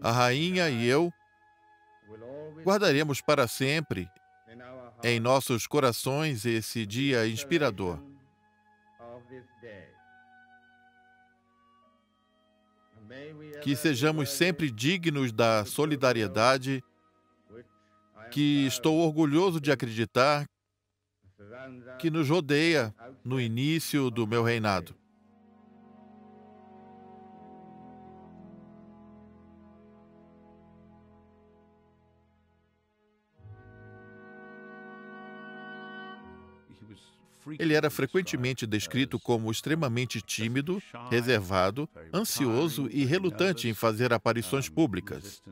A rainha e eu guardaremos para sempre em nossos corações esse dia inspirador. Que sejamos sempre dignos da solidariedade que estou orgulhoso de acreditar que nos rodeia no início do meu reinado. Ele era frequentemente descrito como extremamente tímido, reservado, ansioso e relutante em fazer aparições públicas.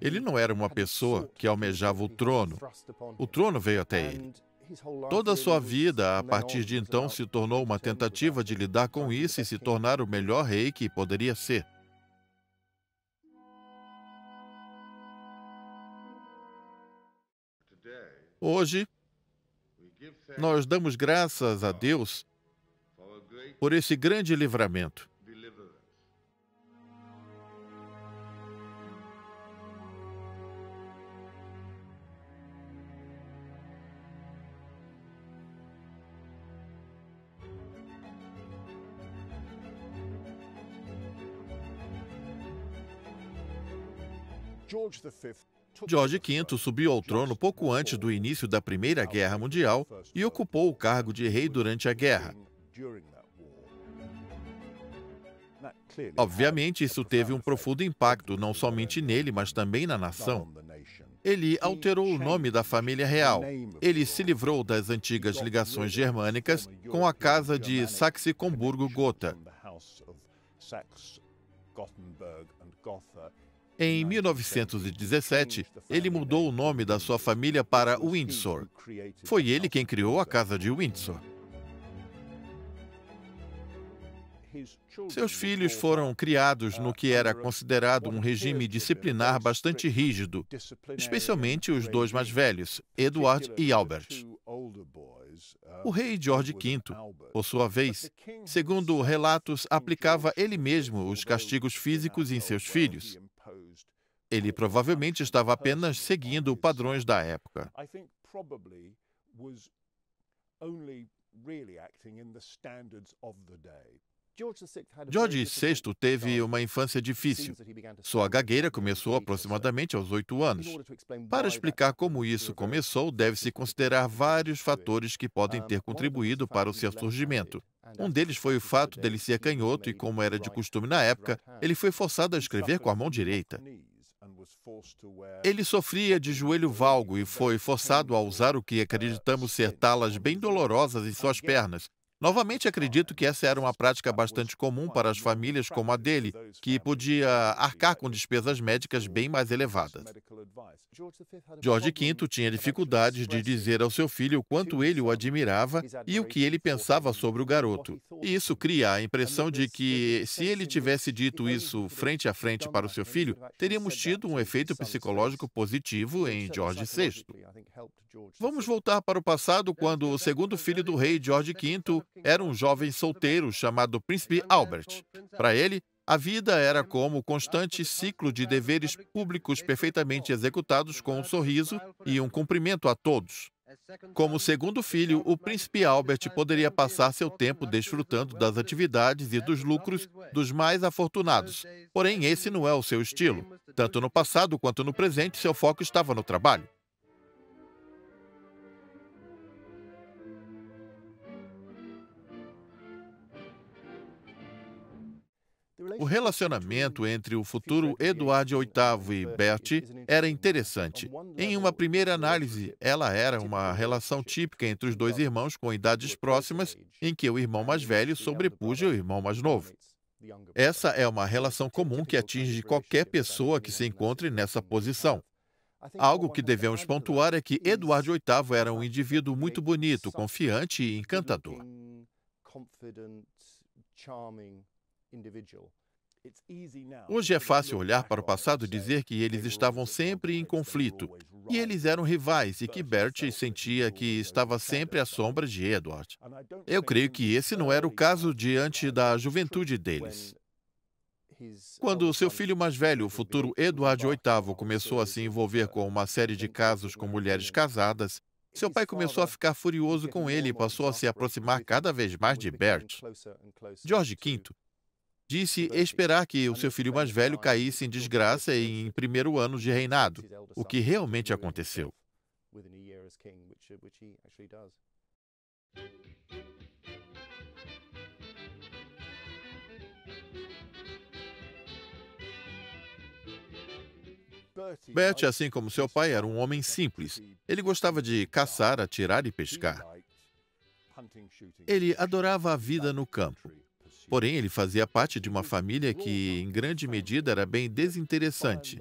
Ele não era uma pessoa que almejava o trono. O trono veio até ele. Toda a sua vida, a partir de então, se tornou uma tentativa de lidar com isso e se tornar o melhor rei que poderia ser. Hoje, nós damos graças a Deus por esse grande livramento. George V subiu ao trono pouco antes do início da Primeira Guerra Mundial e ocupou o cargo de rei durante a guerra. Obviamente, isso teve um profundo impacto não somente nele, mas também na nação. Ele alterou o nome da família real. Ele se livrou das antigas ligações germânicas com a casa de Saxe-Coburgo-Gotha. Em 1917, ele mudou o nome da sua família para Windsor. Foi ele quem criou a Casa de Windsor. Seus filhos foram criados no que era considerado um regime disciplinar bastante rígido, especialmente os dois mais velhos, Edward e Albert. O rei George V, por sua vez, segundo relatos, aplicava ele mesmo os castigos físicos em seus filhos. Ele provavelmente estava apenas seguindo padrões da época. George VI teve uma infância difícil. Sua gagueira começou aproximadamente aos 8 anos. Para explicar como isso começou, deve-se considerar vários fatores que podem ter contribuído para o seu surgimento. Um deles foi o fato dele ser canhoto e, como era de costume na época, ele foi forçado a escrever com a mão direita. Ele sofria de joelho valgo e foi forçado a usar o que acreditamos ser talas bem dolorosas em suas pernas. Novamente, acredito que essa era uma prática bastante comum para as famílias como a dele, que podia arcar com despesas médicas bem mais elevadas. George V tinha dificuldades de dizer ao seu filho o quanto ele o admirava e o que ele pensava sobre o garoto. E isso cria a impressão de que, se ele tivesse dito isso frente a frente para o seu filho, teríamos tido um efeito psicológico positivo em George VI. Vamos voltar para o passado, quando o segundo filho do rei, George V, era um jovem solteiro chamado Príncipe Albert. Para ele, a vida era como um constante ciclo de deveres públicos perfeitamente executados com um sorriso e um cumprimento a todos. Como segundo filho, o príncipe Albert poderia passar seu tempo desfrutando das atividades e dos lucros dos mais afortunados. Porém, esse não é o seu estilo. Tanto no passado quanto no presente, seu foco estava no trabalho. O relacionamento entre o futuro Eduardo VIII e Bertie era interessante. Em uma primeira análise, ela era uma relação típica entre os dois irmãos com idades próximas, em que o irmão mais velho sobrepuja o irmão mais novo. Essa é uma relação comum que atinge qualquer pessoa que se encontre nessa posição. Algo que devemos pontuar é que Eduardo VIII era um indivíduo muito bonito, confiante e encantador. Hoje é fácil olhar para o passado e dizer que eles estavam sempre em conflito, e eles eram rivais e que Bert sentia que estava sempre à sombra de Edward. Eu creio que esse não era o caso diante da juventude deles. Quando seu filho mais velho, o futuro Edward VIII, começou a se envolver com uma série de casos com mulheres casadas, seu pai começou a ficar furioso com ele e passou a se aproximar cada vez mais de Bert. George V disse esperar que o seu filho mais velho caísse em desgraça em primeiro ano de reinado, o que realmente aconteceu. Bert, assim como seu pai, era um homem simples. Ele gostava de caçar, atirar e pescar. Ele adorava a vida no campo. Porém, ele fazia parte de uma família que, em grande medida, era bem desinteressante.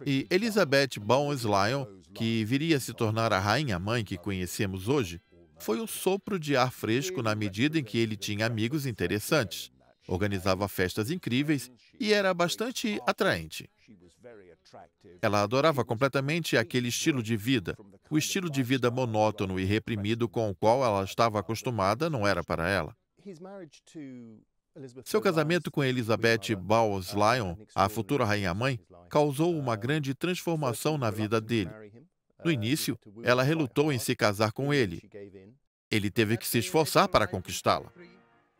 E Elizabeth Bowen-Lyon, que viria a se tornar a rainha-mãe que conhecemos hoje, foi um sopro de ar fresco na medida em que ele tinha amigos interessantes, organizava festas incríveis e era bastante atraente. Ela adorava completamente aquele estilo de vida. O estilo de vida monótono e reprimido com o qual ela estava acostumada não era para ela. Seu casamento com Elizabeth Bowen-Lyon, a futura rainha-mãe, causou uma grande transformação na vida dele. No início, ela relutou em se casar com ele. Ele teve que se esforçar para conquistá-la.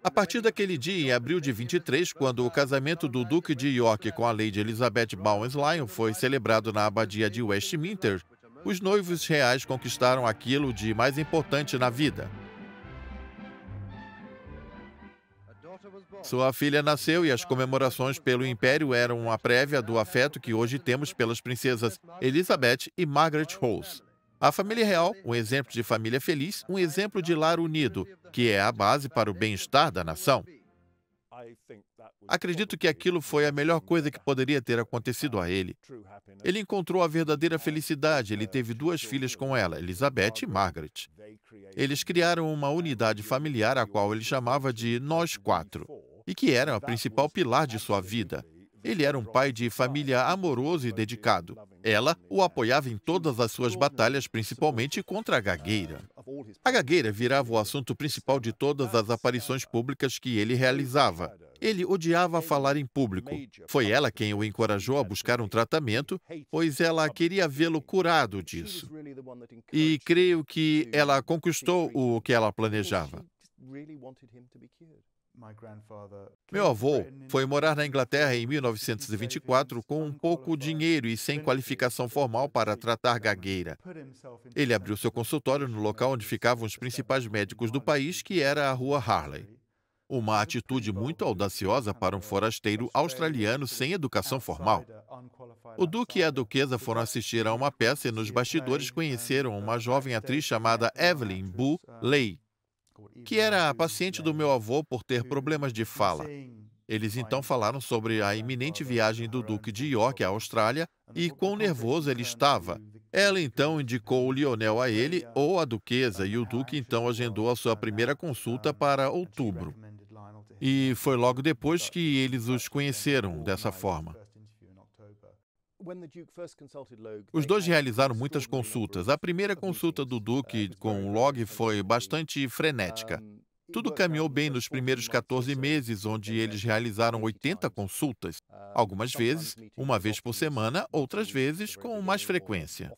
A partir daquele dia, em abril de 23, quando o casamento do Duque de York com a Lady Elizabeth Bowen-Lyon foi celebrado na abadia de Westminster, os noivos reais conquistaram aquilo de mais importante na vida. Sua filha nasceu e as comemorações pelo Império eram uma prévia do afeto que hoje temos pelas princesas Elizabeth e Margaret Rose. A família real, um exemplo de família feliz, um exemplo de lar unido, que é a base para o bem-estar da nação. Acredito que aquilo foi a melhor coisa que poderia ter acontecido a ele. Ele encontrou a verdadeira felicidade. Ele teve 2 filhas com ela, Elizabeth e Margaret. Eles criaram uma unidade familiar a qual ele chamava de Nós Quatro, e que era o principal pilar de sua vida. Ele era um pai de família amoroso e dedicado. Ela o apoiava em todas as suas batalhas, principalmente contra a gagueira. A gagueira virava o assunto principal de todas as aparições públicas que ele realizava. Ele odiava falar em público. Foi ela quem o encorajou a buscar um tratamento, pois ela queria vê-lo curado disso. E creio que ela conquistou o que ela planejava. Meu avô foi morar na Inglaterra em 1924 com um pouco dinheiro e sem qualificação formal para tratar gagueira. Ele abriu seu consultório no local onde ficavam os principais médicos do país, que era a Rua Harley. Uma atitude muito audaciosa para um forasteiro australiano sem educação formal. O Duque e a Duquesa foram assistir a uma peça e nos bastidores conheceram uma jovem atriz chamada Evelyn Boo Leigh, que era a paciente do meu avô por ter problemas de fala. Eles então falaram sobre a iminente viagem do Duque de York à Austrália e quão nervoso ele estava. Ela então indicou o Lionel a ele ou a Duquesa e o Duque então agendou a sua primeira consulta para outubro. E foi logo depois que eles os conheceram dessa forma. Os dois realizaram muitas consultas. A primeira consulta do Duque com o Log foi bastante frenética. Tudo caminhou bem nos primeiros 14 meses, onde eles realizaram 80 consultas, algumas vezes, uma vez por semana, outras vezes com mais frequência.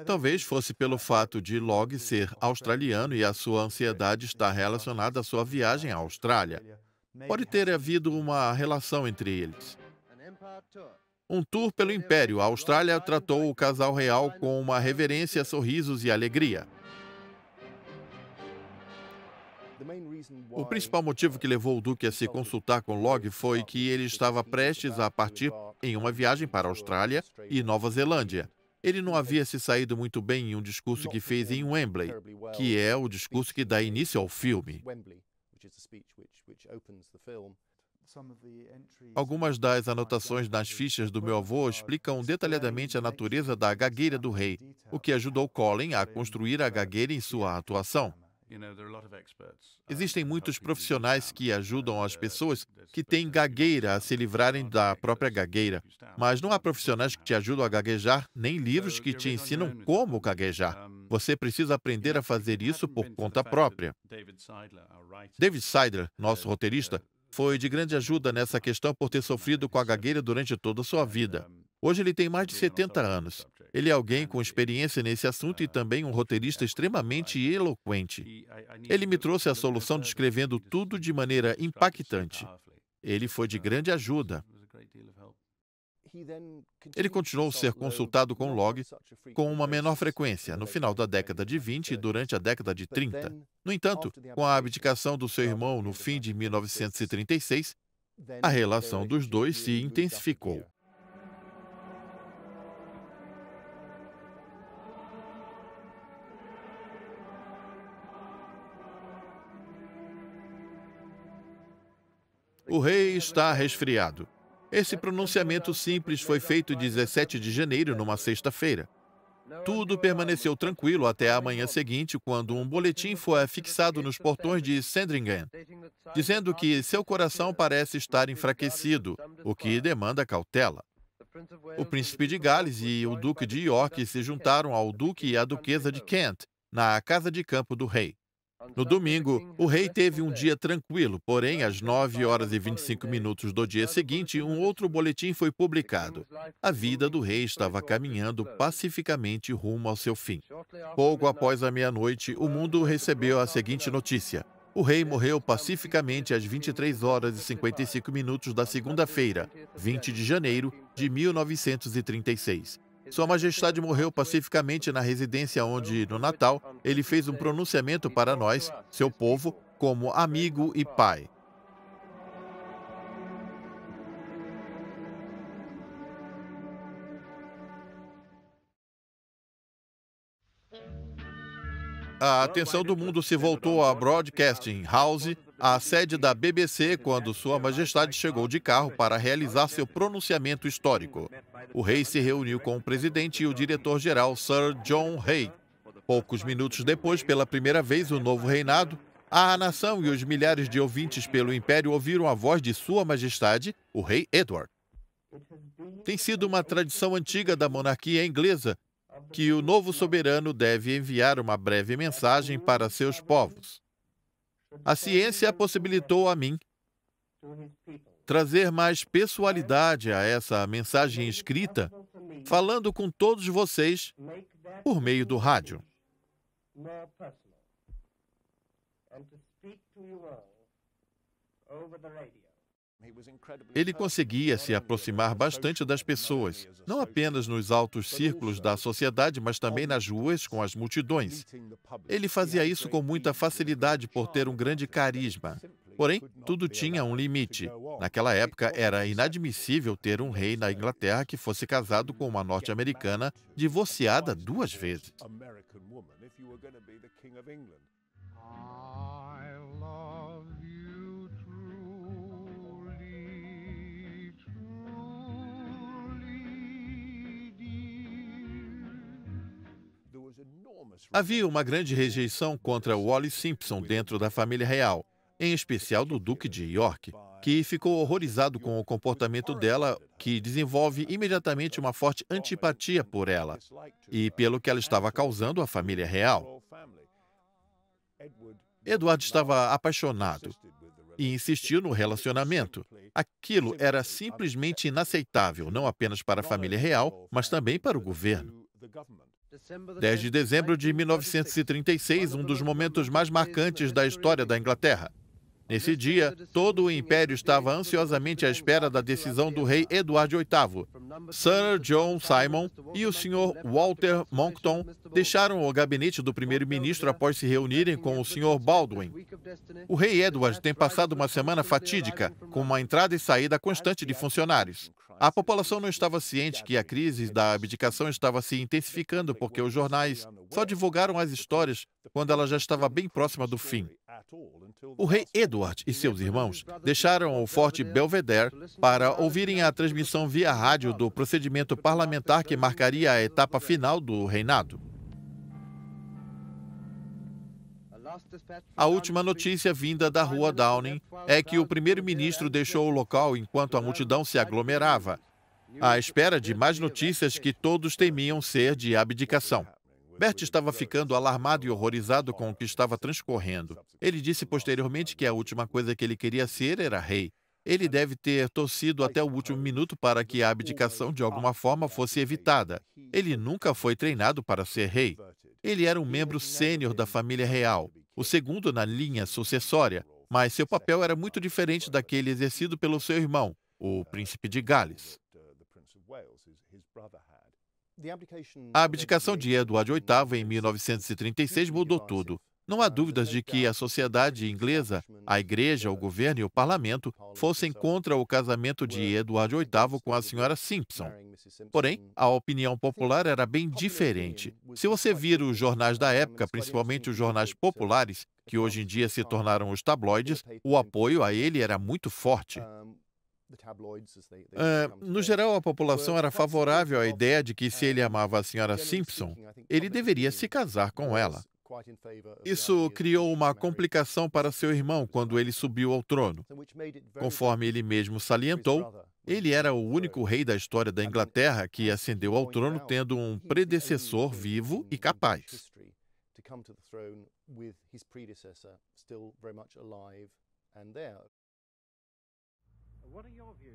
Talvez fosse pelo fato de Log ser australiano e a sua ansiedade estar relacionada à sua viagem à Austrália. Pode ter havido uma relação entre eles. Um tour pelo Império, a Austrália tratou o casal real com uma reverência, sorrisos e alegria. O principal motivo que levou o Duque a se consultar com Log foi que ele estava prestes a partir em uma viagem para a Austrália e Nova Zelândia. Ele não havia se saído muito bem em um discurso que fez em Wembley, que é o discurso que dá início ao filme. Algumas das anotações nas fichas do meu avô explicam detalhadamente a natureza da gagueira do rei, o que ajudou Colin a construir a gagueira em sua atuação. Existem muitos profissionais que ajudam as pessoas que têm gagueira a se livrarem da própria gagueira, mas não há profissionais que te ajudam a gaguejar, nem livros que te ensinam como gaguejar. Você precisa aprender a fazer isso por conta própria. David Seidler, nosso roteirista, foi de grande ajuda nessa questão por ter sofrido com a gagueira durante toda a sua vida. Hoje ele tem mais de 70 anos. Ele é alguém com experiência nesse assunto e também um roteirista extremamente eloquente. Ele me trouxe a solução descrevendo tudo de maneira impactante. Ele foi de grande ajuda. Ele continuou a ser consultado com log com uma menor frequência no final da década de 20 e durante a década de 30. No entanto, com a abdicação do seu irmão no fim de 1936, a relação dos dois se intensificou. O rei está resfriado. Esse pronunciamento simples foi feito 17 de janeiro, numa sexta-feira. Tudo permaneceu tranquilo até a manhã seguinte, quando um boletim foi afixado nos portões de Sandringham, dizendo que seu coração parece estar enfraquecido, o que demanda cautela. O príncipe de Gales e o duque de York se juntaram ao duque e à duquesa de Kent, na casa de campo do rei. No domingo, o rei teve um dia tranquilo, porém, às 9h25 do dia seguinte, um outro boletim foi publicado. A vida do rei estava caminhando pacificamente rumo ao seu fim. Pouco após a meia-noite, o mundo recebeu a seguinte notícia: o rei morreu pacificamente às 23h55 da segunda-feira, 20 de janeiro de 1936. Sua Majestade morreu pacificamente na residência onde, no Natal, ele fez um pronunciamento para nós, seu povo, como amigo e pai. A atenção do mundo se voltou à Broadcasting House, a sede da BBC, quando Sua Majestade chegou de carro para realizar seu pronunciamento histórico. O rei se reuniu com o presidente e o diretor-geral Sir John Hay. Poucos minutos depois, pela primeira vez, o novo reinado, a nação e os milhares de ouvintes pelo Império ouviram a voz de Sua Majestade, o rei Edward. Tem sido uma tradição antiga da monarquia inglesa que o novo soberano deve enviar uma breve mensagem para seus povos. A ciência possibilitou a mim trazer mais pessoalidade a essa mensagem escrita, falando com todos vocês por meio do rádio. Ele conseguia se aproximar bastante das pessoas, não apenas nos altos círculos da sociedade, mas também nas ruas com as multidões. Ele fazia isso com muita facilidade por ter um grande carisma. Porém, tudo tinha um limite. Naquela época, era inadmissível ter um rei na Inglaterra que fosse casado com uma norte-americana divorciada 2 vezes. Havia uma grande rejeição contra Wallis Simpson dentro da família real, em especial do Duque de York, que ficou horrorizado com o comportamento dela, que desenvolve imediatamente uma forte antipatia por ela e pelo que ela estava causando à família real. Edward estava apaixonado e insistiu no relacionamento. Aquilo era simplesmente inaceitável, não apenas para a família real, mas também para o governo. 10 de dezembro de 1936, um dos momentos mais marcantes da história da Inglaterra. Nesse dia, todo o Império estava ansiosamente à espera da decisão do rei Eduardo VIII. Sir John Simon e o Sr. Walter Monckton deixaram o gabinete do primeiro-ministro após se reunirem com o Sr. Baldwin. O rei Edward tem passado uma semana fatídica, com uma entrada e saída constante de funcionários. A população não estava ciente que a crise da abdicação estava se intensificando porque os jornais só divulgaram as histórias quando ela já estava bem próxima do fim. O rei Edward e seus irmãos deixaram o Forte Belvedere para ouvirem a transmissão via rádio do procedimento parlamentar que marcaria a etapa final do reinado. A última notícia vinda da Rua Downing é que o primeiro-ministro deixou o local enquanto a multidão se aglomerava, à espera de mais notícias que todos temiam ser de abdicação. Bert estava ficando alarmado e horrorizado com o que estava transcorrendo. Ele disse posteriormente que a última coisa que ele queria ser era rei. Ele deve ter torcido até o último minuto para que a abdicação de alguma forma fosse evitada. Ele nunca foi treinado para ser rei. Ele era um membro sênior da família real, o segundo na linha sucessória, mas seu papel era muito diferente daquele exercido pelo seu irmão, o príncipe de Gales. A abdicação de Edward VIII em 1936 mudou tudo. Não há dúvidas de que a sociedade inglesa, a igreja, o governo e o parlamento fossem contra o casamento de Edward VIII com a senhora Simpson. Porém, a opinião popular era bem diferente. Se você vir os jornais da época, principalmente os jornais populares, que hoje em dia se tornaram os tabloides, o apoio a ele era muito forte. No geral, a população era favorável à ideia de que, se ele amava a senhora Simpson, ele deveria se casar com ela. Isso criou uma complicação para seu irmão quando ele subiu ao trono. Conforme ele mesmo salientou, ele era o único rei da história da Inglaterra que ascendeu ao trono tendo um predecessor vivo e capaz.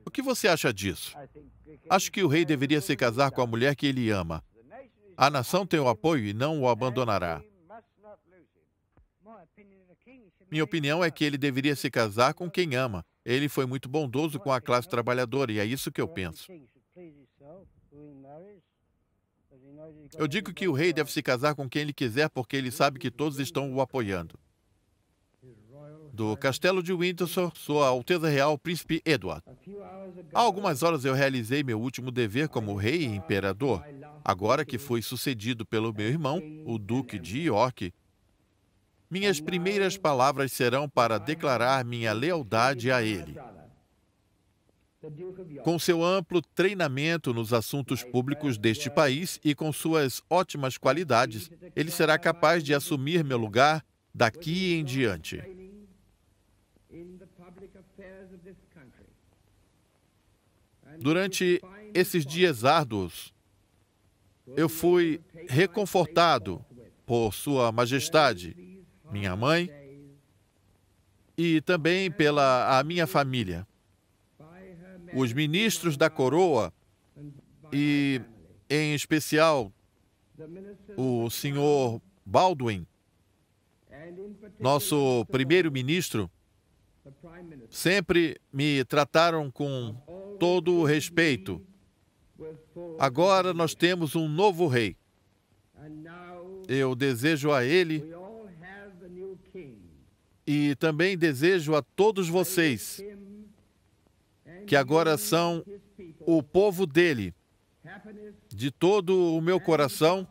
O que você acha disso? Acho que o rei deveria se casar com a mulher que ele ama. A nação tem o apoio e não o abandonará. Minha opinião é que ele deveria se casar com quem ama. Ele foi muito bondoso com a classe trabalhadora e é isso que eu penso. Eu digo que o rei deve se casar com quem ele quiser porque ele sabe que todos estão o apoiando. Do Castelo de Windsor, Sua Alteza Real Príncipe Edward. Há algumas horas eu realizei meu último dever como rei e imperador. Agora que fui sucedido pelo meu irmão, o Duque de York, minhas primeiras palavras serão para declarar minha lealdade a ele. Com seu amplo treinamento nos assuntos públicos deste país e com suas ótimas qualidades, ele será capaz de assumir meu lugar daqui em diante. Durante esses dias árduos, eu fui reconfortado por Sua Majestade, minha mãe, e também pela minha família. Os ministros da coroa e, em especial, o senhor Baldwin, nosso primeiro-ministro, sempre me trataram com todo o respeito. Agora nós temos um novo rei. Eu desejo a ele e também desejo a todos vocês que agora são o povo dele, de todo o meu coração,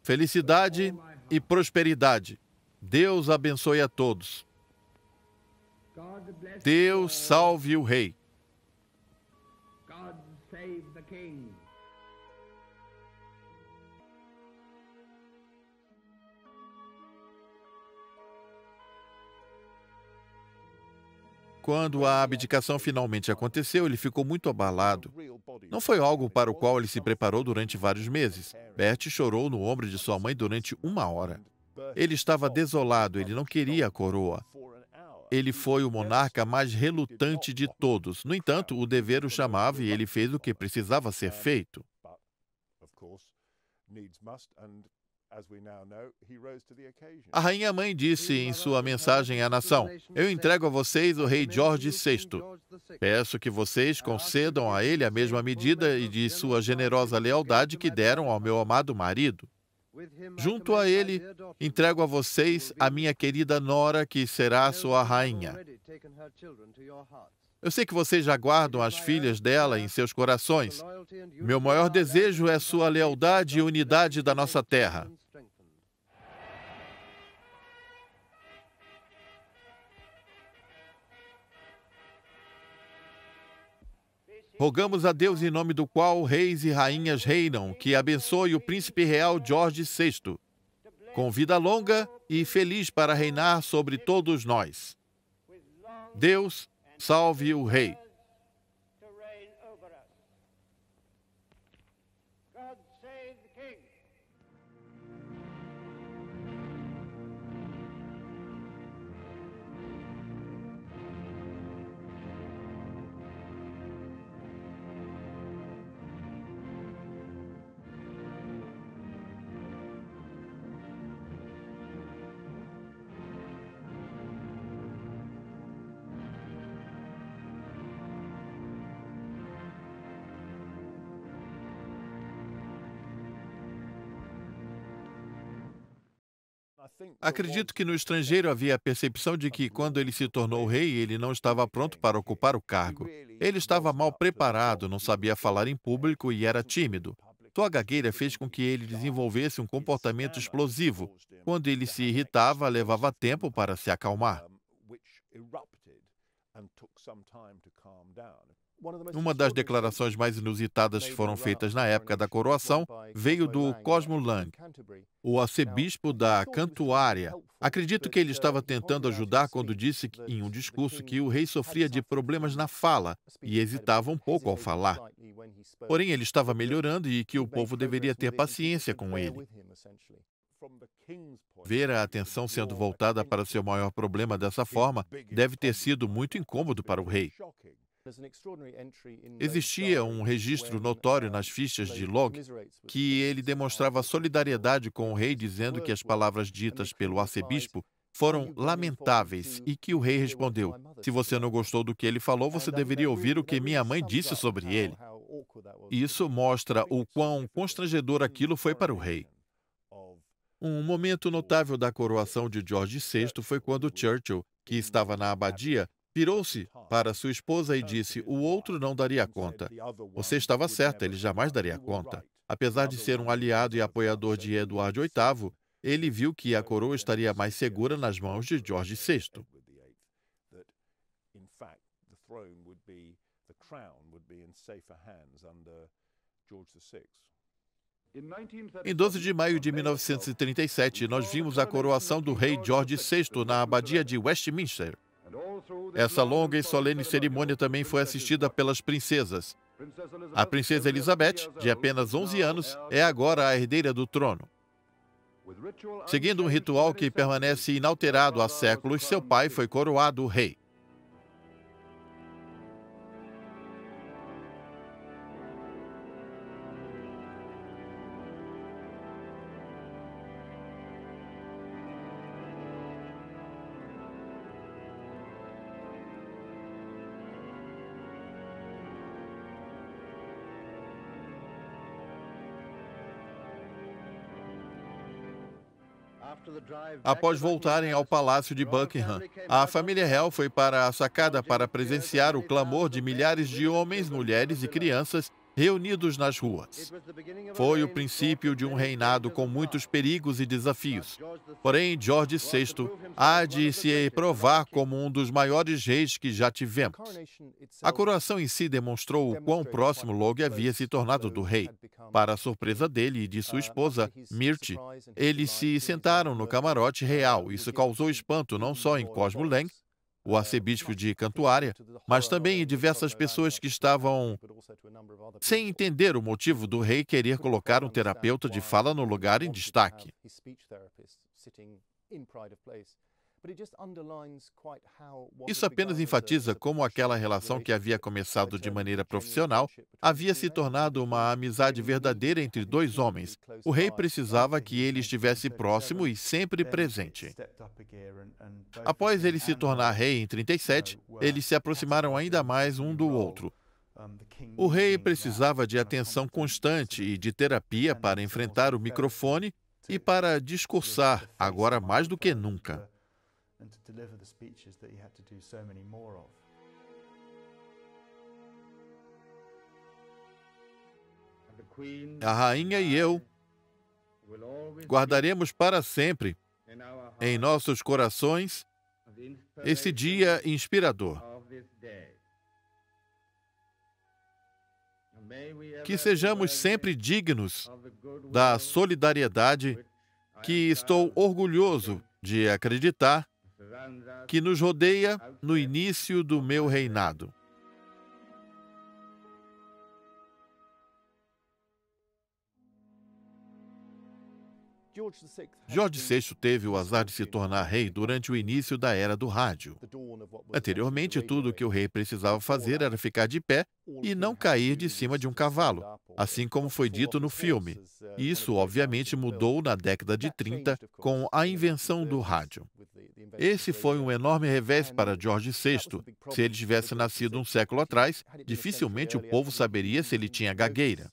felicidade e prosperidade. Deus abençoe a todos. Deus salve o rei. Quando a abdicação finalmente aconteceu, ele ficou muito abalado. Não foi algo para o qual ele se preparou durante vários meses. Bert chorou no ombro de sua mãe durante 1 hora. Ele estava desolado, ele não queria a coroa. Ele foi o monarca mais relutante de todos. No entanto, o dever o chamava e ele fez o que precisava ser feito. A rainha-mãe disse em sua mensagem à nação: "Eu entrego a vocês o rei George VI. Peço que vocês concedam a ele a mesma medida e de sua generosa lealdade que deram ao meu amado marido. Junto a ele, entrego a vocês a minha querida nora, que será sua rainha. Eu sei que vocês já guardam as filhas dela em seus corações. Meu maior desejo é sua lealdade e unidade da nossa terra." Rogamos a Deus, em nome do qual reis e rainhas reinam, que abençoe o príncipe real George VI, com vida longa e feliz para reinar sobre todos nós. Deus salve o rei. Acredito que no estrangeiro havia a percepção de que, quando ele se tornou rei, ele não estava pronto para ocupar o cargo. Ele estava mal preparado, não sabia falar em público e era tímido. Sua gagueira fez com que ele desenvolvesse um comportamento explosivo. Quando ele se irritava, levava tempo para se acalmar. Uma das declarações mais inusitadas que foram feitas na época da coroação veio do Cosmo Lang, o arcebispo da Cantuária. Acredito que ele estava tentando ajudar quando disse em um discurso que o rei sofria de problemas na fala e hesitava um pouco ao falar. Porém, ele estava melhorando e que o povo deveria ter paciência com ele. Ver a atenção sendo voltada para seu maior problema dessa forma deve ter sido muito incômodo para o rei. Existia um registro notório nas fichas de log que ele demonstrava solidariedade com o rei, dizendo que as palavras ditas pelo arcebispo foram lamentáveis e que o rei respondeu: "Se você não gostou do que ele falou, você deveria ouvir o que minha mãe disse sobre ele." Isso mostra o quão constrangedor aquilo foi para o rei. Um momento notável da coroação de George VI foi quando Churchill, que estava na abadia, virou-se para sua esposa e disse: "O outro não daria conta." Você estava certa, ele jamais daria conta. Apesar de ser um aliado e apoiador de Eduardo VIII, ele viu que a coroa estaria mais segura nas mãos de George VI. Em 12 de maio de 1937, nós vimos a coroação do rei George VI na abadia de Westminster. Essa longa e solene cerimônia também foi assistida pelas princesas. A princesa Elizabeth, de apenas 11 anos, é agora a herdeira do trono. Seguindo um ritual que permanece inalterado há séculos, seu pai foi coroado rei. Após voltarem ao Palácio de Buckingham, a família real foi para a sacada para presenciar o clamor de milhares de homens, mulheres e crianças reunidos nas ruas. Foi o princípio de um reinado com muitos perigos e desafios. Porém, George VI há de se provar como um dos maiores reis que já tivemos. A coroação em si demonstrou o quão próximo Logue havia se tornado do rei. Para a surpresa dele e de sua esposa, Myrtle, eles se sentaram no camarote real. Isso causou espanto não só em Cosmo Lang, o arcebispo de Cantuária, mas também em diversas pessoas que estavam sem entender o motivo do rei querer colocar um terapeuta de fala no lugar em destaque. Isso apenas enfatiza como aquela relação que havia começado de maneira profissional havia se tornado uma amizade verdadeira entre dois homens. O rei precisava que ele estivesse próximo e sempre presente. Após ele se tornar rei em 37, eles se aproximaram ainda mais um do outro. O rei precisava de atenção constante e de terapia para enfrentar o microfone e para discursar, agora mais do que nunca. A rainha e eu guardaremos para sempre em nossos corações esse dia inspirador. Que sejamos sempre dignos da solidariedade que estou orgulhoso de acreditar que nos rodeia no início do meu reinado. Jorge VI teve o azar de se tornar rei durante o início da era do rádio. Anteriormente, tudo o que o rei precisava fazer era ficar de pé e não cair de cima de um cavalo, assim como foi dito no filme. Isso, obviamente, mudou na década de 30 com a invenção do rádio. Esse foi um enorme revés para Jorge VI. Se ele tivesse nascido um século atrás, dificilmente o povo saberia se ele tinha gagueira.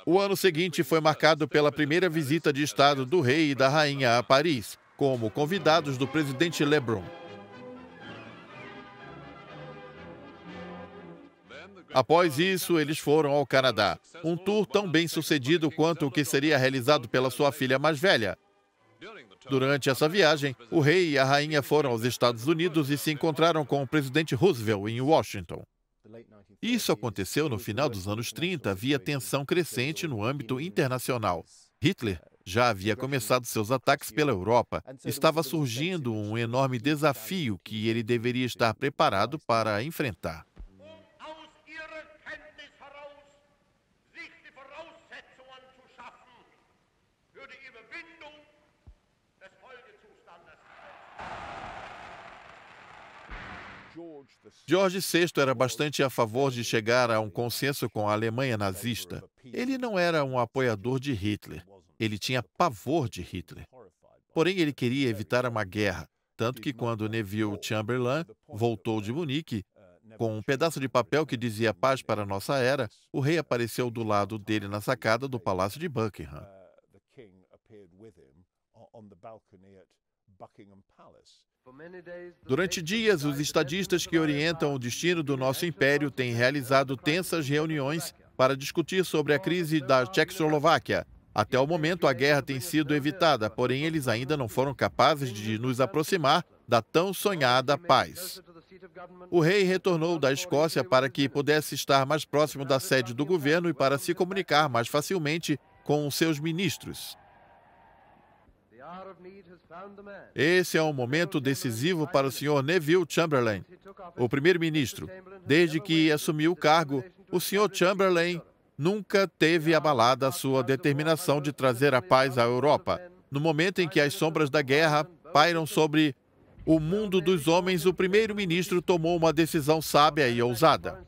O ano seguinte foi marcado pela primeira visita de Estado do rei e da rainha a Paris, como convidados do presidente Lebrun. Após isso, eles foram ao Canadá, um tour tão bem sucedido quanto o que seria realizado pela sua filha mais velha. Durante essa viagem, o rei e a rainha foram aos Estados Unidos e se encontraram com o presidente Roosevelt em Washington. Isso aconteceu no final dos anos 30, havia tensão crescente no âmbito internacional. Hitler já havia começado seus ataques pela Europa. Estava surgindo um enorme desafio que ele deveria estar preparado para enfrentar. Jorge VI era bastante a favor de chegar a um consenso com a Alemanha nazista. Ele não era um apoiador de Hitler. Ele tinha pavor de Hitler. Porém, ele queria evitar uma guerra, tanto que quando Neville Chamberlain voltou de Munique, com um pedaço de papel que dizia paz para a nossa era, o rei apareceu do lado dele na sacada do Palácio de Buckingham. Durante dias, os estadistas que orientam o destino do nosso império têm realizado tensas reuniões para discutir sobre a crise da Tchecoslováquia. Até o momento, a guerra tem sido evitada, porém eles ainda não foram capazes de nos aproximar da tão sonhada paz. O rei retornou da Escócia para que pudesse estar mais próximo da sede do governo e para se comunicar mais facilmente com seus ministros. Esse é um momento decisivo para o Sr. Neville Chamberlain, o primeiro-ministro. Desde que assumiu o cargo, o Sr. Chamberlain nunca teve abalada a sua determinação de trazer a paz à Europa. No momento em que as sombras da guerra pairam sobre o mundo dos homens, o primeiro-ministro tomou uma decisão sábia e ousada.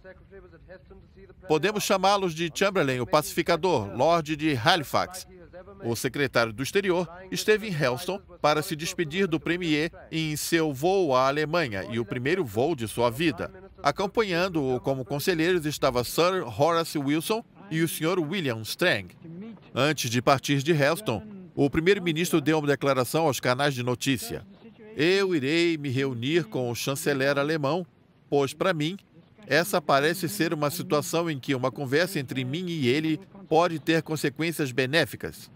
Podemos chamá-los de Chamberlain, o pacificador, Lorde de Halifax. O secretário do Exterior esteve em Helston para se despedir do premier em seu voo à Alemanha e o primeiro voo de sua vida. Acompanhando-o como conselheiros estava Sir Horace Wilson e o Sr. William Strang. Antes de partir de Helston, o primeiro-ministro deu uma declaração aos canais de notícia. Eu irei me reunir com o chanceler alemão, pois, para mim, essa parece ser uma situação em que uma conversa entre mim e ele pode ter consequências benéficas.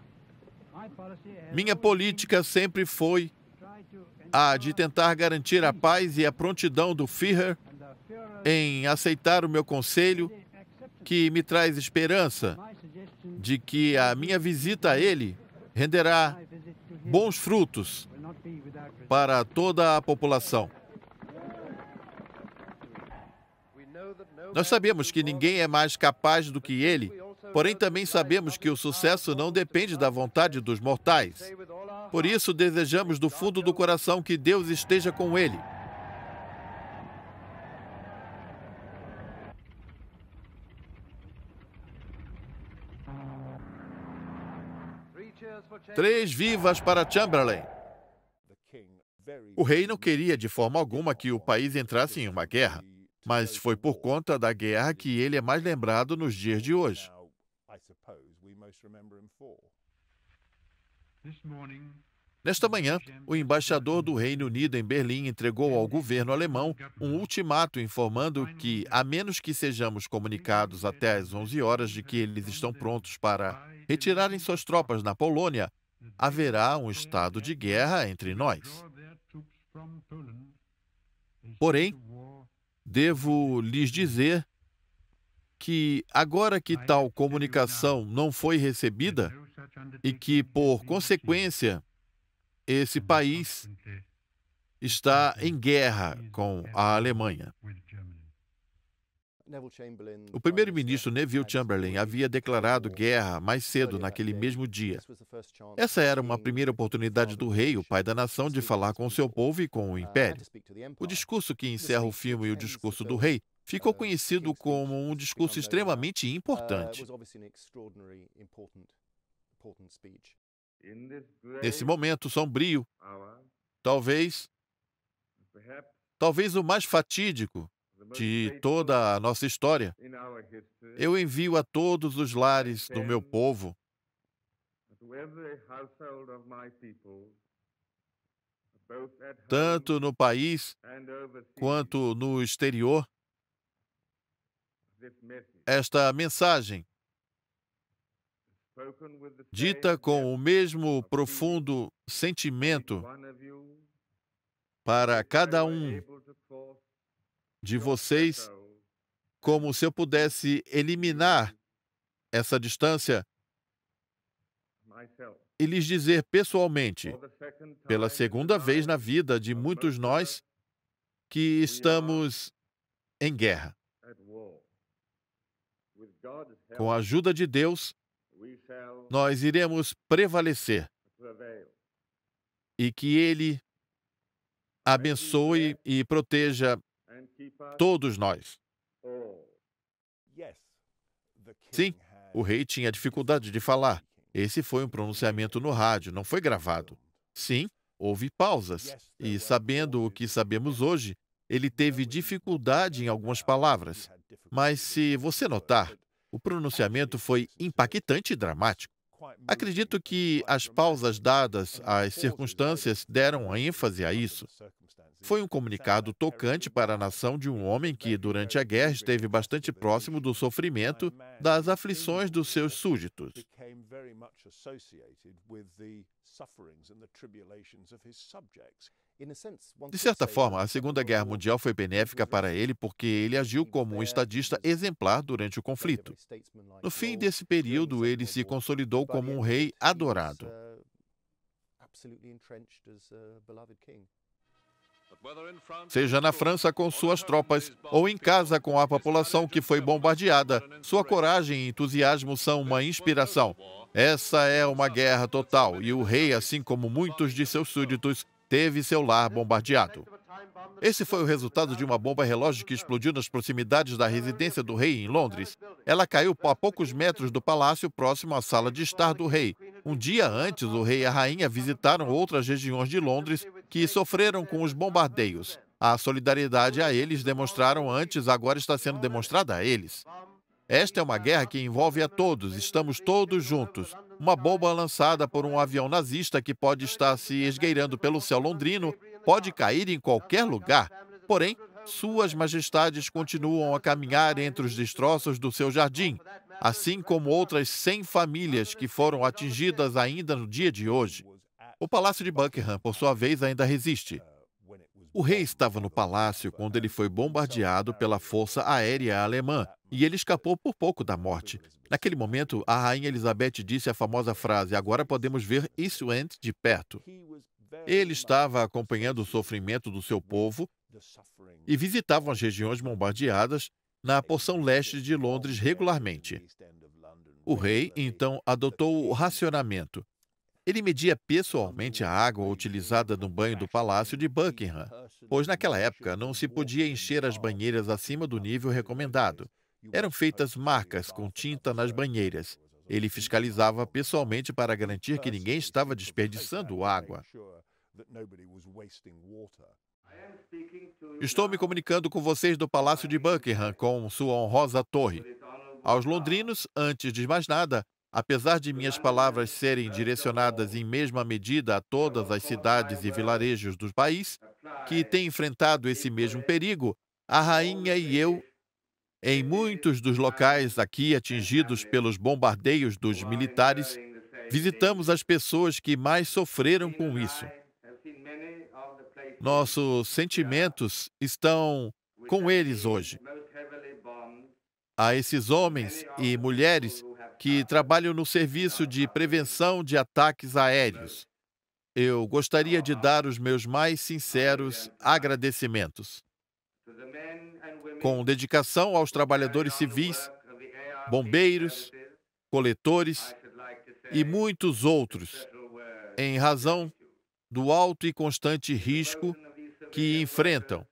Minha política sempre foi a de tentar garantir a paz e a prontidão do Führer em aceitar o meu conselho, que me traz esperança de que a minha visita a ele renderá bons frutos para toda a população. Nós sabemos que ninguém é mais capaz do que ele, porém também sabemos que o sucesso não depende da vontade dos mortais. Por isso, desejamos do fundo do coração que Deus esteja com ele. Três vivas para Chamberlain. O rei não queria de forma alguma que o país entrasse em uma guerra, mas foi por conta da guerra que ele é mais lembrado nos dias de hoje. Nesta manhã, o embaixador do Reino Unido em Berlim entregou ao governo alemão um ultimato informando que, a menos que sejamos comunicados até às 11 horas de que eles estão prontos para retirarem suas tropas na Polônia, haverá um estado de guerra entre nós. Porém, devo lhes dizer que, agora que tal comunicação não foi recebida, e que, por consequência, esse país está em guerra com a Alemanha. O primeiro-ministro Neville Chamberlain havia declarado guerra mais cedo naquele mesmo dia. Essa era uma primeira oportunidade do rei, o pai da nação, de falar com o seu povo e com o império. O discurso que encerra o filme, O Discurso do Rei, ficou conhecido como um discurso extremamente importante. Nesse momento sombrio, talvez o mais fatídico de toda a nossa história, eu envio a todos os lares do meu povo tanto no país quanto no exterior, esta mensagem, dita com o mesmo profundo sentimento para cada um de vocês, como se eu pudesse eliminar essa distância e lhes dizer pessoalmente, pela segunda vez na vida de muitos nós, que estamos em guerra. Com a ajuda de Deus, nós iremos prevalecer e que Ele abençoe e proteja todos nós. Sim, o rei tinha dificuldade de falar. Esse foi um pronunciamento no rádio, não foi gravado. Sim, houve pausas. E sabendo o que sabemos hoje, ele teve dificuldade em algumas palavras. Mas se você notar, o pronunciamento foi impactante e dramático. Acredito que as pausas dadas às circunstâncias deram ênfase a isso. Foi um comunicado tocante para a nação de um homem que, durante a guerra, esteve bastante próximo do sofrimento, das aflições dos seus súditos. De certa forma, a Segunda Guerra Mundial foi benéfica para ele porque ele agiu como um estadista exemplar durante o conflito. No fim desse período, ele se consolidou como um rei adorado. Seja na França com suas tropas ou em casa com a população que foi bombardeada, sua coragem e entusiasmo são uma inspiração. Essa é uma guerra total e o rei, assim como muitos de seus súditos, teve seu lar bombardeado. Esse foi o resultado de uma bomba relógio que explodiu nas proximidades da residência do rei em Londres. Ela caiu a poucos metros do palácio, próximo à sala de estar do rei. Um dia antes, o rei e a rainha visitaram outras regiões de Londres que sofreram com os bombardeios. A solidariedade a eles demonstraram antes, agora está sendo demonstrada a eles. Esta é uma guerra que envolve a todos, estamos todos juntos. Uma bomba lançada por um avião nazista que pode estar se esgueirando pelo céu londrino pode cair em qualquer lugar. Porém, suas majestades continuam a caminhar entre os destroços do seu jardim, assim como outras 100 famílias que foram atingidas ainda no dia de hoje. O Palácio de Buckingham, por sua vez, ainda resiste. O rei estava no palácio quando ele foi bombardeado pela força aérea alemã e ele escapou por pouco da morte. Naquele momento, a rainha Elizabeth disse a famosa frase: "Agora podemos ver East End de perto." Ele estava acompanhando o sofrimento do seu povo e visitava as regiões bombardeadas na porção leste de Londres regularmente. O rei, então, adotou o racionamento. Ele media pessoalmente a água utilizada no banho do Palácio de Buckingham, pois naquela época não se podia encher as banheiras acima do nível recomendado. Eram feitas marcas com tinta nas banheiras. Ele fiscalizava pessoalmente para garantir que ninguém estava desperdiçando água. Estou me comunicando com vocês do Palácio de Buckingham, com sua honrosa torre. Aos londrinos, antes de mais nada, apesar de minhas palavras serem direcionadas em mesma medida a todas as cidades e vilarejos do país, que têm enfrentado esse mesmo perigo, a rainha e eu, em muitos dos locais aqui atingidos pelos bombardeios dos militares, visitamos as pessoas que mais sofreram com isso. Nossos sentimentos estão com eles hoje. A esses homens e mulheres que trabalham no serviço de prevenção de ataques aéreos. Eu gostaria de dar os meus mais sinceros agradecimentos. Com dedicação aos trabalhadores civis, bombeiros, coletores e muitos outros, em razão do alto e constante risco que enfrentam.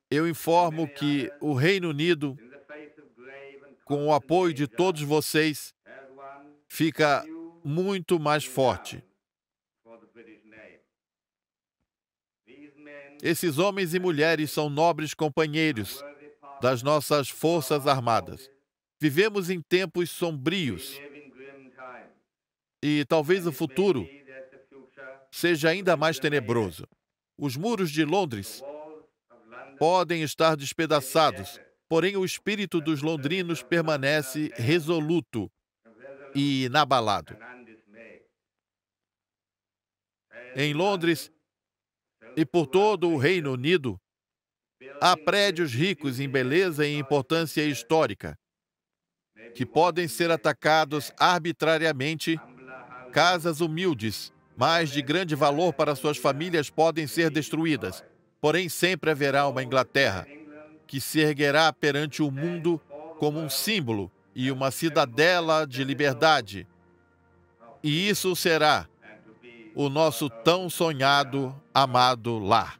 Eu informo que o Reino Unido, com o apoio de todos vocês, fica muito mais forte. Esses homens e mulheres são nobres companheiros das nossas Forças Armadas. Vivemos em tempos sombrios e talvez o futuro seja ainda mais tenebroso. Os muros de Londres podem estar despedaçados, porém o espírito dos londrinos permanece resoluto e inabalado. Em Londres e por todo o Reino Unido, há prédios ricos em beleza e importância histórica, que podem ser atacados arbitrariamente. Casas humildes, mas de grande valor para suas famílias, podem ser destruídas. Porém, sempre haverá uma Inglaterra que se erguerá perante o mundo como um símbolo e uma cidadela de liberdade. E isso será o nosso tão sonhado, amado lar.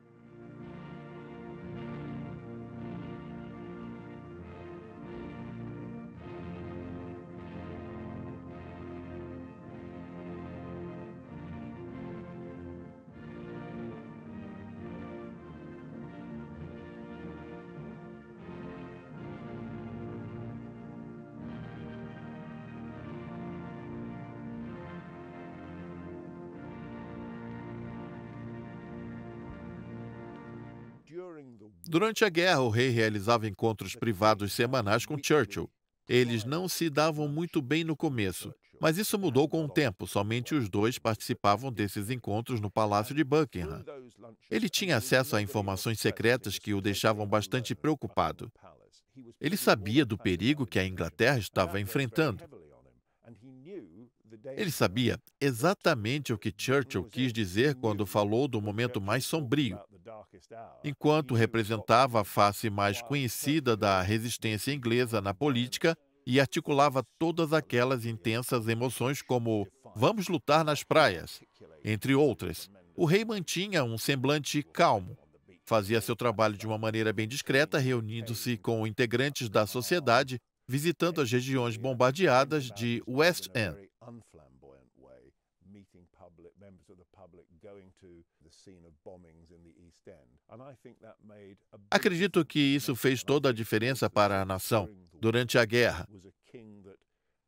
Durante a guerra, o rei realizava encontros privados semanais com Churchill. Eles não se davam muito bem no começo, mas isso mudou com o tempo. Somente os dois participavam desses encontros no Palácio de Buckingham. Ele tinha acesso a informações secretas que o deixavam bastante preocupado. Ele sabia do perigo que a Inglaterra estava enfrentando. Ele sabia exatamente o que Churchill quis dizer quando falou do momento mais sombrio, enquanto representava a face mais conhecida da resistência inglesa na política e articulava todas aquelas intensas emoções como "vamos lutar nas praias", entre outras. O rei mantinha um semblante calmo. Fazia seu trabalho de uma maneira bem discreta, reunindo-se com integrantes da sociedade, visitando as regiões bombardeadas de West End. Acredito que isso fez toda a diferença para a nação durante a guerra.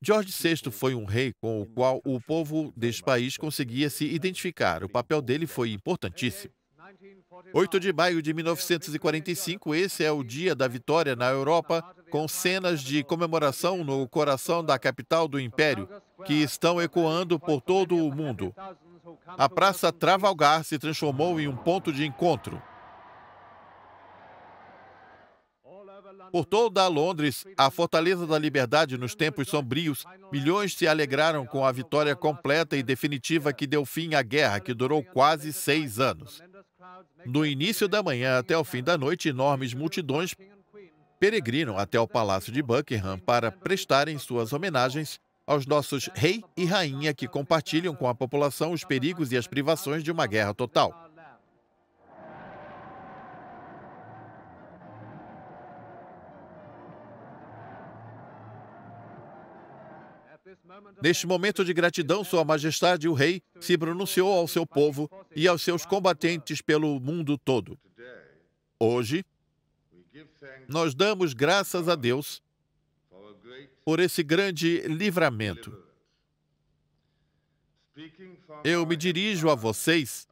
George VI foi um rei com o qual o povo deste país conseguia se identificar. O papel dele foi importantíssimo. 8 de maio de 1945, esse é o dia da vitória na Europa, com cenas de comemoração no coração da capital do Império, que estão ecoando por todo o mundo. A Praça Trafalgar se transformou em um ponto de encontro. Por toda Londres, a Fortaleza da Liberdade nos tempos sombrios, milhões se alegraram com a vitória completa e definitiva que deu fim à guerra, que durou quase 6 anos. Do início da manhã até o fim da noite, enormes multidões peregrinam até o Palácio de Buckingham para prestarem suas homenagens aos nossos rei e rainha que compartilham com a população os perigos e as privações de uma guerra total. Neste momento de gratidão, Sua Majestade o Rei se pronunciou ao seu povo e aos seus combatentes pelo mundo todo. Hoje, nós damos graças a Deus por esse grande livramento. Eu me dirijo a vocês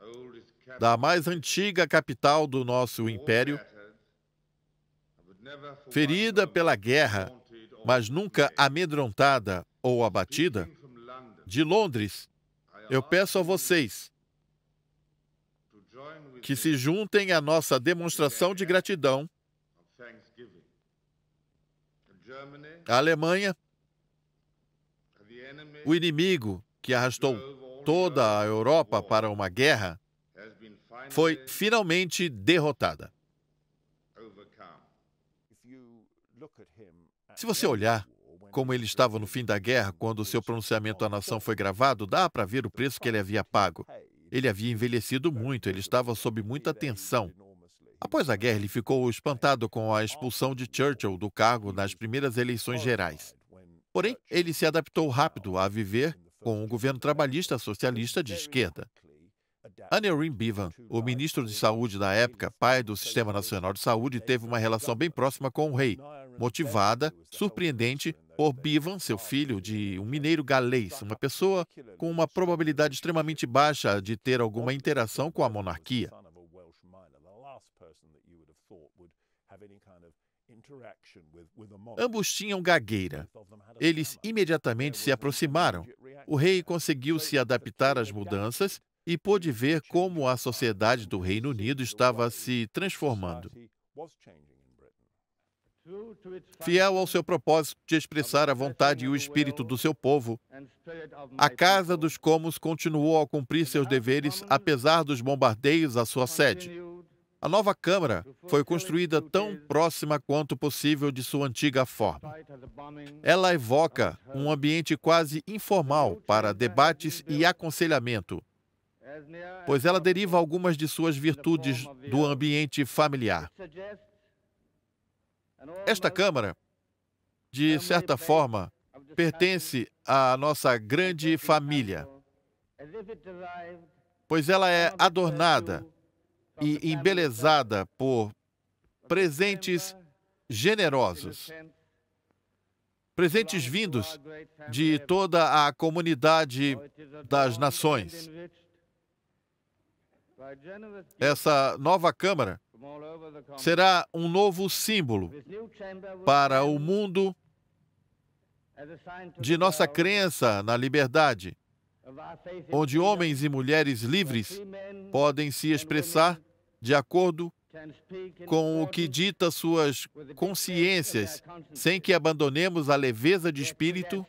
da mais antiga capital do nosso império, ferida pela guerra, mas nunca amedrontada ou abatida, de Londres. Eu peço a vocês que se juntem à nossa demonstração de gratidão A Alemanha, o inimigo que arrastou toda a Europa para uma guerra, foi finalmente derrotada. Se você olhar como ele estava no fim da guerra, quando o seu pronunciamento à nação foi gravado, dá para ver o preço que ele havia pago. Ele havia envelhecido muito, ele estava sob muita tensão. Após a guerra, ele ficou espantado com a expulsão de Churchill do cargo nas primeiras eleições gerais. Porém, ele se adaptou rápido a viver com um governo trabalhista socialista de esquerda. Aneurin Bevan, o ministro de Saúde da época, pai do Sistema Nacional de Saúde, teve uma relação bem próxima com o rei, motivada, surpreendente, por Bevan, seu filho, de um mineiro galês, uma pessoa com uma probabilidade extremamente baixa de ter alguma interação com a monarquia. Ambos tinham gagueira. Eles imediatamente se aproximaram. O rei conseguiu se adaptar às mudanças e pôde ver como a sociedade do Reino Unido estava se transformando. Fiel ao seu propósito de expressar a vontade e o espírito do seu povo, a Casa dos Comuns continuou a cumprir seus deveres apesar dos bombardeios à sua sede. A nova Câmara foi construída tão próxima quanto possível de sua antiga forma. Ela evoca um ambiente quase informal para debates e aconselhamento, pois ela deriva algumas de suas virtudes do ambiente familiar. Esta Câmara, de certa forma, pertence à nossa grande família, pois ela é adornada e embelezada por presentes generosos, presentes vindos de toda a comunidade das nações. Essa nova Câmara será um novo símbolo para o mundo de nossa crença na liberdade, onde homens e mulheres livres podem se expressar de acordo com o que dita suas consciências, sem que abandonemos a leveza de espírito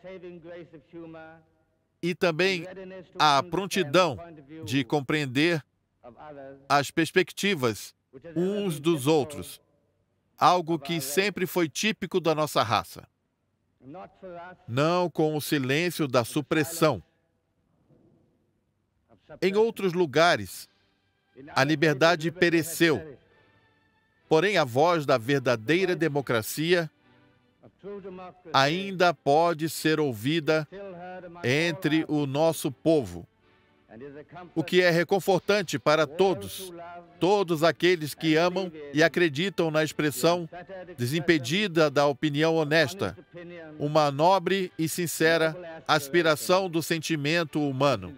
e também a prontidão de compreender as perspectivas uns dos outros, algo que sempre foi típico da nossa raça. Não com o silêncio da supressão. Em outros lugares, a liberdade pereceu, porém a voz da verdadeira democracia ainda pode ser ouvida entre o nosso povo, o que é reconfortante para todos aqueles que amam e acreditam na expressão desimpedida da opinião honesta, uma nobre e sincera aspiração do sentimento humano.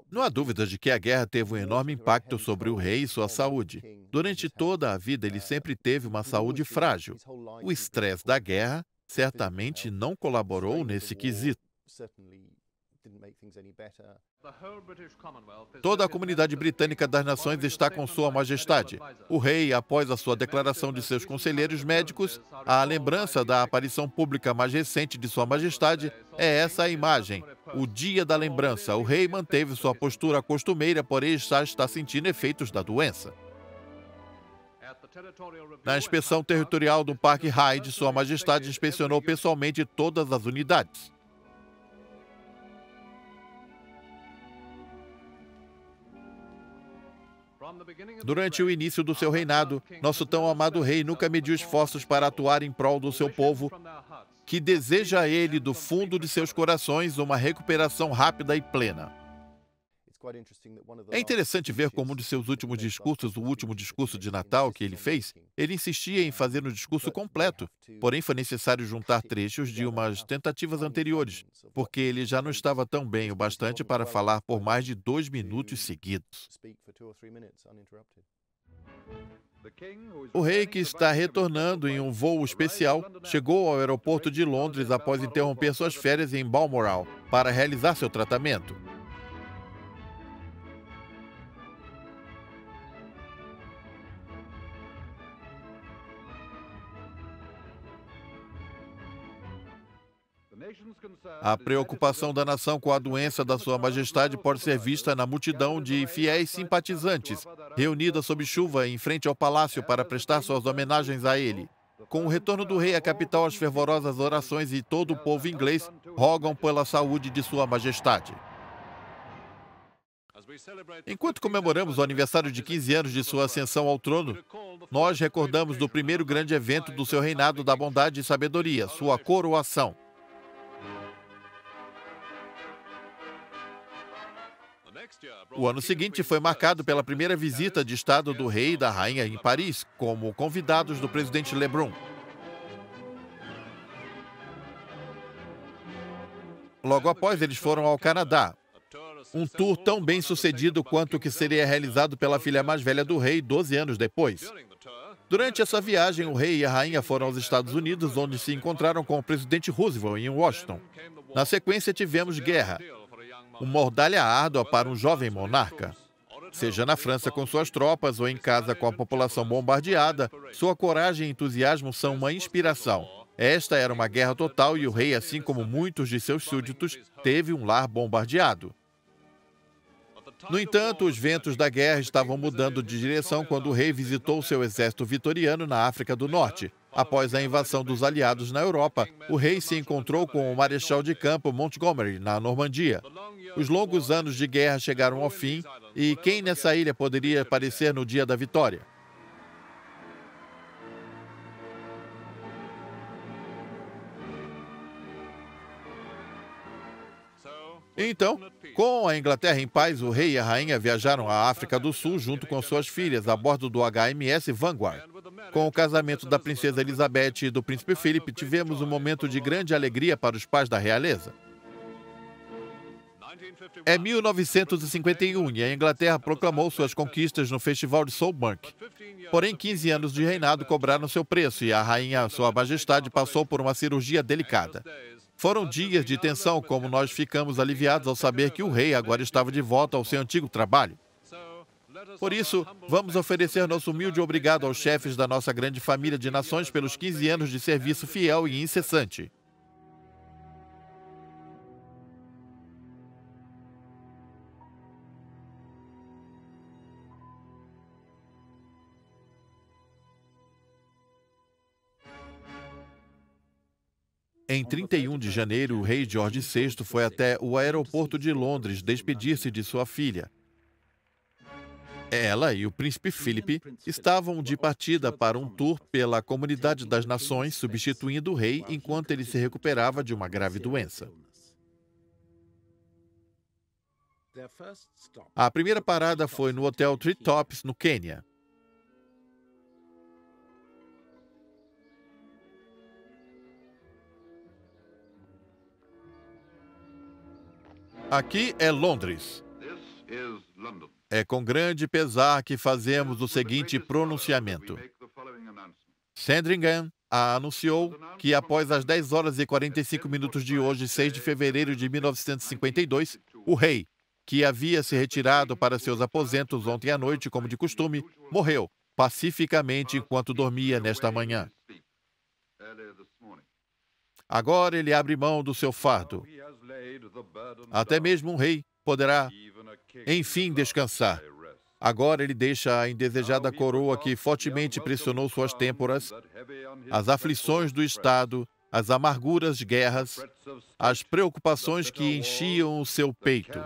Não há dúvida de que a guerra teve um enorme impacto sobre o rei e sua saúde. Durante toda a vida, ele sempre teve uma saúde frágil. O estresse da guerra certamente não colaborou nesse quesito. Toda a comunidade britânica das nações está com Sua Majestade. O rei, após a sua declaração de seus conselheiros médicos, a lembrança da aparição pública mais recente de Sua Majestade é essa imagem. O dia da lembrança, o rei manteve sua postura costumeira, porém já está sentindo efeitos da doença. Na inspeção territorial do Parque Hyde, Sua Majestade inspecionou pessoalmente todas as unidades. Durante o início do seu reinado, nosso tão amado rei nunca mediu esforços para atuar em prol do seu povo, que deseja a ele, do fundo de seus corações, uma recuperação rápida e plena. É interessante ver como um de seus últimos discursos, o último discurso de Natal que ele fez, ele insistia em fazer um discurso completo, porém foi necessário juntar trechos de umas tentativas anteriores, porque ele já não estava tão bem o bastante para falar por mais de 2 minutos seguidos. O rei, que está retornando em um voo especial, chegou ao aeroporto de Londres após interromper suas férias em Balmoral para realizar seu tratamento. A preocupação da nação com a doença da Sua Majestade pode ser vista na multidão de fiéis simpatizantes, reunida sob chuva em frente ao palácio para prestar suas homenagens a ele. Com o retorno do rei à capital, as fervorosas orações e todo o povo inglês rogam pela saúde de Sua Majestade. Enquanto comemoramos o aniversário de 15 anos de sua ascensão ao trono, nós recordamos do primeiro grande evento do seu reinado da bondade e sabedoria, sua coroação. O ano seguinte foi marcado pela primeira visita de Estado do rei e da rainha em Paris, como convidados do presidente Lebrun. Logo após, eles foram ao Canadá, um tour tão bem sucedido quanto o que seria realizado pela filha mais velha do rei 12 anos depois. Durante essa viagem, o rei e a rainha foram aos Estados Unidos, onde se encontraram com o presidente Roosevelt em Washington. Na sequência, tivemos guerra, uma mordalha árdua para um jovem monarca. Seja na França com suas tropas ou em casa com a população bombardeada, sua coragem e entusiasmo são uma inspiração. Esta era uma guerra total e o rei, assim como muitos de seus súditos, teve um lar bombardeado. No entanto, os ventos da guerra estavam mudando de direção quando o rei visitou seu exército vitoriano na África do Norte. Após a invasão dos aliados na Europa, o rei se encontrou com o marechal de campo Montgomery, na Normandia. Os longos anos de guerra chegaram ao fim, e quem nessa ilha poderia aparecer no dia da vitória? Então, com a Inglaterra em paz, o rei e a rainha viajaram à África do Sul junto com suas filhas a bordo do HMS Vanguard. Com o casamento da princesa Elizabeth e do príncipe Philip, tivemos um momento de grande alegria para os pais da realeza. É 1951 e a Inglaterra proclamou suas conquistas no Festival de Solbranch. Porém, 15 anos de reinado cobraram seu preço e a rainha, Sua Majestade, passou por uma cirurgia delicada. Foram dias de tensão, como nós ficamos aliviados ao saber que o rei agora estava de volta ao seu antigo trabalho. Por isso, vamos oferecer nosso humilde obrigado aos chefes da nossa grande família de nações pelos 15 anos de serviço fiel e incessante. Em 31 de janeiro, o rei George VI foi até o aeroporto de Londres despedir-se de sua filha. Ela e o príncipe Philip estavam de partida para um tour pela Comunidade das Nações, substituindo o rei enquanto ele se recuperava de uma grave doença. A primeira parada foi no Hotel Treetops, no Quênia. Aqui é Londres. É com grande pesar que fazemos o seguinte pronunciamento. Sandringham anunciou que após as 10 horas e 45 minutos de hoje, 6 de fevereiro de 1952, o rei, que havia se retirado para seus aposentos ontem à noite, como de costume, morreu pacificamente enquanto dormia nesta manhã. Agora ele abre mão do seu fardo. Até mesmo um rei poderá, enfim, descansar. Agora ele deixa a indesejada coroa que fortemente pressionou suas têmporas, as aflições do Estado, as amarguras de guerras, as preocupações que enchiam o seu peito.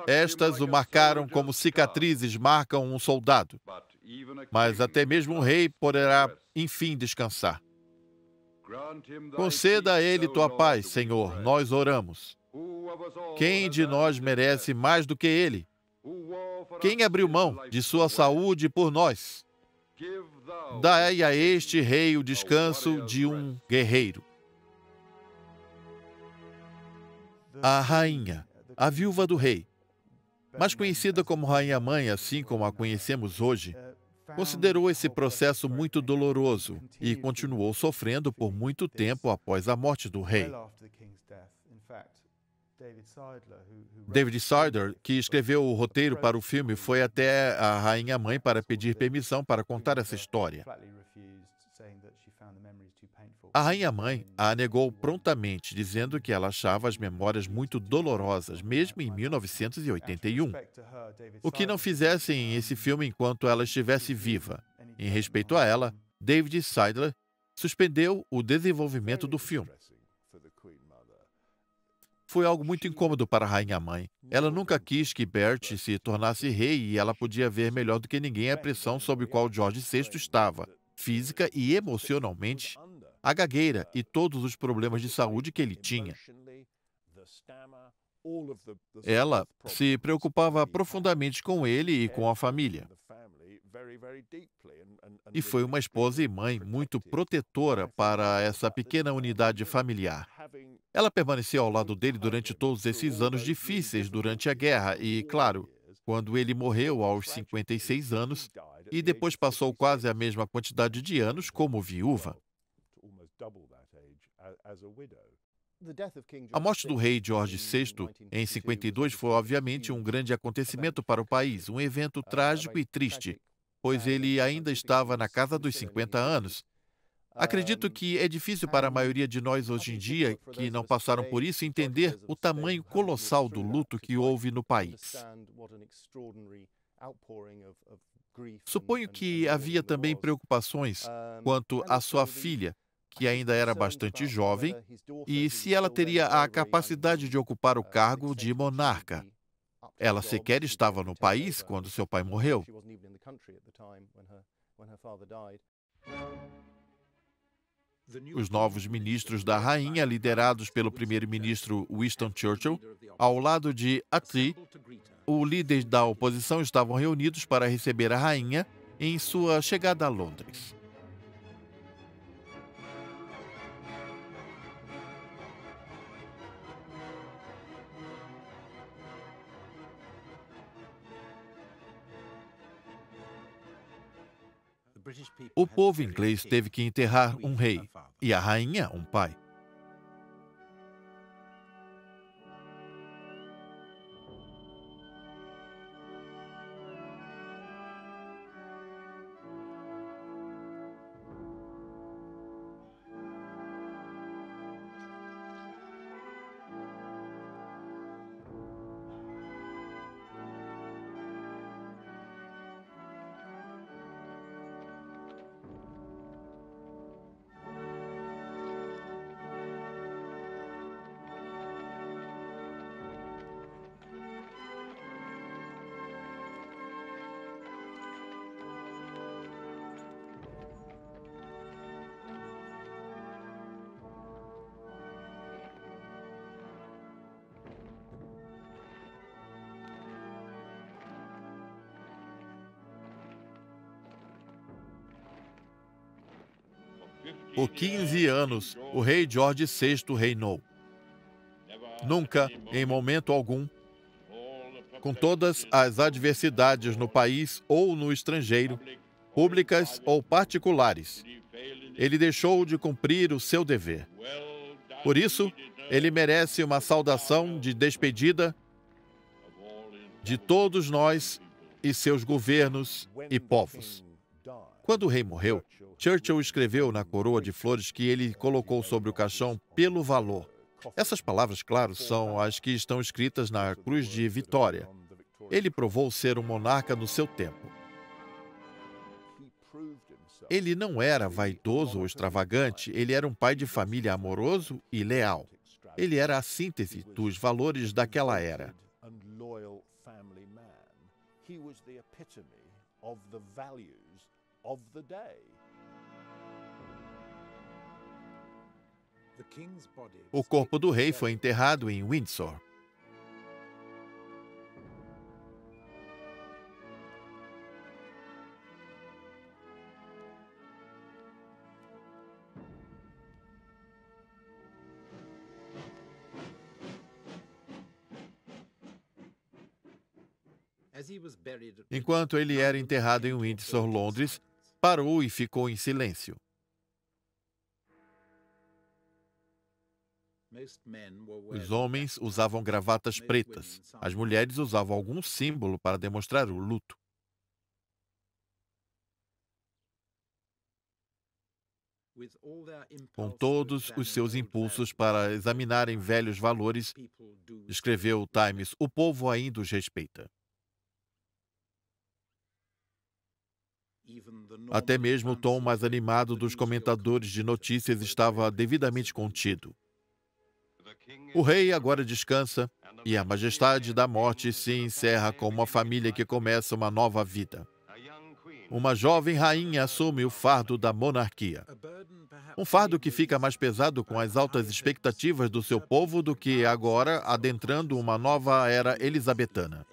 Estas o marcaram como cicatrizes marcam um soldado. Mas até mesmo um rei poderá, enfim, descansar. Conceda a ele tua paz, Senhor, nós oramos. Quem de nós merece mais do que ele? Quem abriu mão de sua saúde por nós? Dai a este rei o descanso de um guerreiro. A rainha, a viúva do rei, mais conhecida como Rainha-Mãe, assim como a conhecemos hoje, considerou esse processo muito doloroso e continuou sofrendo por muito tempo após a morte do rei. David Sider, que escreveu o roteiro para o filme, foi até a Rainha-Mãe para pedir permissão para contar essa história. A Rainha-Mãe a negou prontamente, dizendo que ela achava as memórias muito dolorosas, mesmo em 1981. O que não fizessem esse filme enquanto ela estivesse viva. Em respeito a ela, David Sider suspendeu o desenvolvimento do filme. Foi algo muito incômodo para a Rainha-Mãe. Ela nunca quis que Bert se tornasse rei e ela podia ver melhor do que ninguém a pressão sob a qual George VI estava, física e emocionalmente, a gagueira e todos os problemas de saúde que ele tinha. Ela se preocupava profundamente com ele e com a família. E foi uma esposa e mãe muito protetora para essa pequena unidade familiar. Ela permaneceu ao lado dele durante todos esses anos difíceis durante a guerra e, claro, quando ele morreu aos 56 anos, e depois passou quase a mesma quantidade de anos como viúva. A morte do rei George VI em 52 foi obviamente um grande acontecimento para o país, um evento trágico e triste, pois ele ainda estava na casa dos 50 anos. Acredito que é difícil para a maioria de nós hoje em dia, que não passaram por isso, entender o tamanho colossal do luto que houve no país. Suponho que havia também preocupações quanto à sua filha, que ainda era bastante jovem, e se ela teria a capacidade de ocupar o cargo de monarca. Ela sequer estava no país quando seu pai morreu. Os novos ministros da rainha, liderados pelo primeiro-ministro Winston Churchill, ao lado de Attlee, o líder da oposição, estavam reunidos para receber a rainha em sua chegada a Londres. O povo inglês teve que enterrar um rei e a rainha um pai. Por 15 anos, o rei George VI reinou. Nunca, em momento algum, com todas as adversidades no país ou no estrangeiro, públicas ou particulares, ele deixou de cumprir o seu dever. Por isso, ele merece uma saudação de despedida de todos nós e seus governos e povos. Quando o rei morreu, Churchill escreveu na coroa de flores que ele colocou sobre o caixão pelo valor. Essas palavras, claro, são as que estão escritas na Cruz de Vitória. Ele provou ser um monarca no seu tempo. Ele não era vaidoso ou extravagante, ele era um pai de família amoroso e leal. Ele era a síntese dos valores daquela era. O corpo do rei foi enterrado em Windsor. Enquanto ele era enterrado em Windsor, Londres, parou e ficou em silêncio. Os homens usavam gravatas pretas. As mulheres usavam algum símbolo para demonstrar o luto. Com todos os seus impulsos para examinarem velhos valores, escreveu o Times, o povo ainda os respeita. Até mesmo o tom mais animado dos comentadores de notícias estava devidamente contido. O rei agora descansa e a majestade da morte se encerra com uma família que começa uma nova vida. Uma jovem rainha assume o fardo da monarquia. Um fardo que fica mais pesado com as altas expectativas do seu povo do que agora adentrando uma nova era elisabetana.